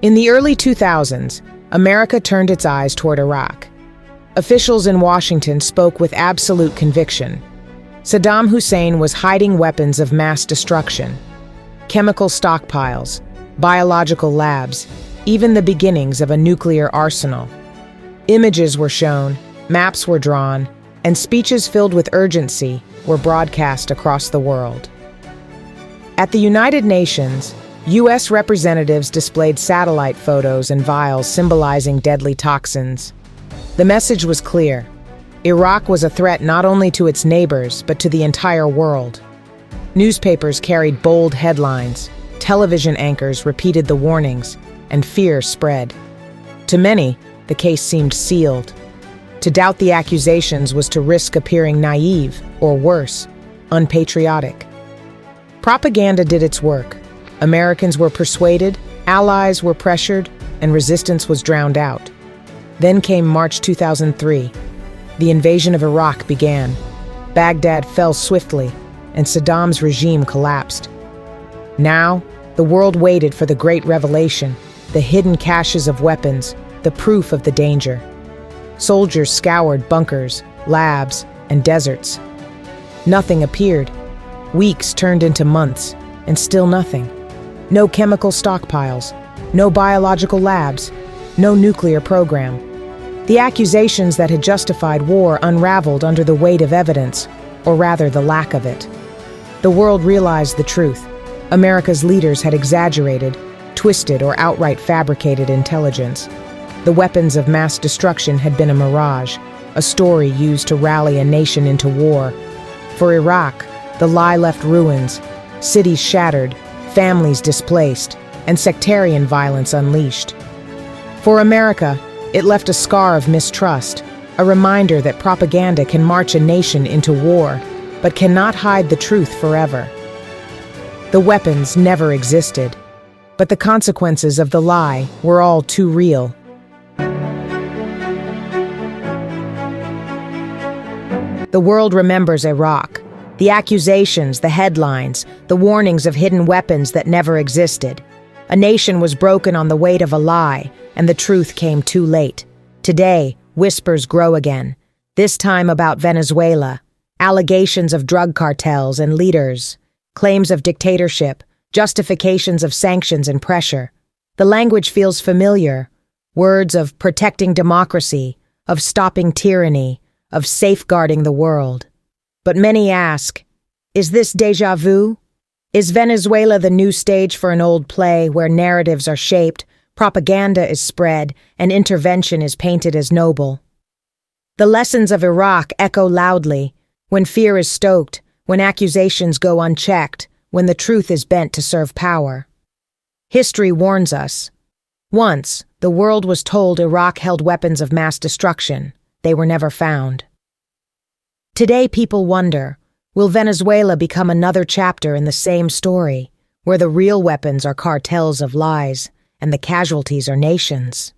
In the early 2000s, America turned its eyes toward Iraq. Officials in Washington spoke with absolute conviction. Saddam Hussein was hiding weapons of mass destruction, chemical stockpiles, biological labs, even the beginnings of a nuclear arsenal. Images were shown, maps were drawn, and speeches filled with urgency were broadcast across the world. At the United Nations, U.S. representatives displayed satellite photos and vials symbolizing deadly toxins. The message was clear. Iraq was a threat not only to its neighbors, but to the entire world. Newspapers carried bold headlines, television anchors repeated the warnings, and fear spread. To many, the case seemed sealed. To doubt the accusations was to risk appearing naive, or worse, unpatriotic. Propaganda did its work. Americans were persuaded, allies were pressured, and resistance was drowned out. Then came March 2003. The invasion of Iraq began. Baghdad fell swiftly, and Saddam's regime collapsed. Now, the world waited for the great revelation, the hidden caches of weapons, the proof of the danger. Soldiers scoured bunkers, labs, and deserts. Nothing appeared. Weeks turned into months, and still nothing. No chemical stockpiles, no biological labs, no nuclear program. The accusations that had justified war unraveled under the weight of evidence, or rather the lack of it. The world realized the truth. America's leaders had exaggerated, twisted, or outright fabricated intelligence. The weapons of mass destruction had been a mirage, a story used to rally a nation into war. For Iraq, the lie left ruins, cities shattered, families displaced, and sectarian violence unleashed. For America, it left a scar of mistrust, a reminder that propaganda can march a nation into war, but cannot hide the truth forever. The weapons never existed, but the consequences of the lie were all too real. The world remembers Iraq. The accusations, the headlines, the warnings of hidden weapons that never existed. A nation was broken on the weight of a lie, and the truth came too late. Today, whispers grow again, this time about Venezuela, allegations of drug cartels and leaders, claims of dictatorship, justifications of sanctions and pressure. The language feels familiar, words of protecting democracy, of stopping tyranny, of safeguarding the world. But many ask, is this déjà vu? Is Venezuela the new stage for an old play where narratives are shaped, propaganda is spread, and intervention is painted as noble? The lessons of Iraq echo loudly when fear is stoked, when accusations go unchecked, when the truth is bent to serve power. History warns us. Once, the world was told Iraq held weapons of mass destruction. They were never found. Today, people wonder, will Venezuela become another chapter in the same story, where the real weapons are cartels of lies and the casualties are nations?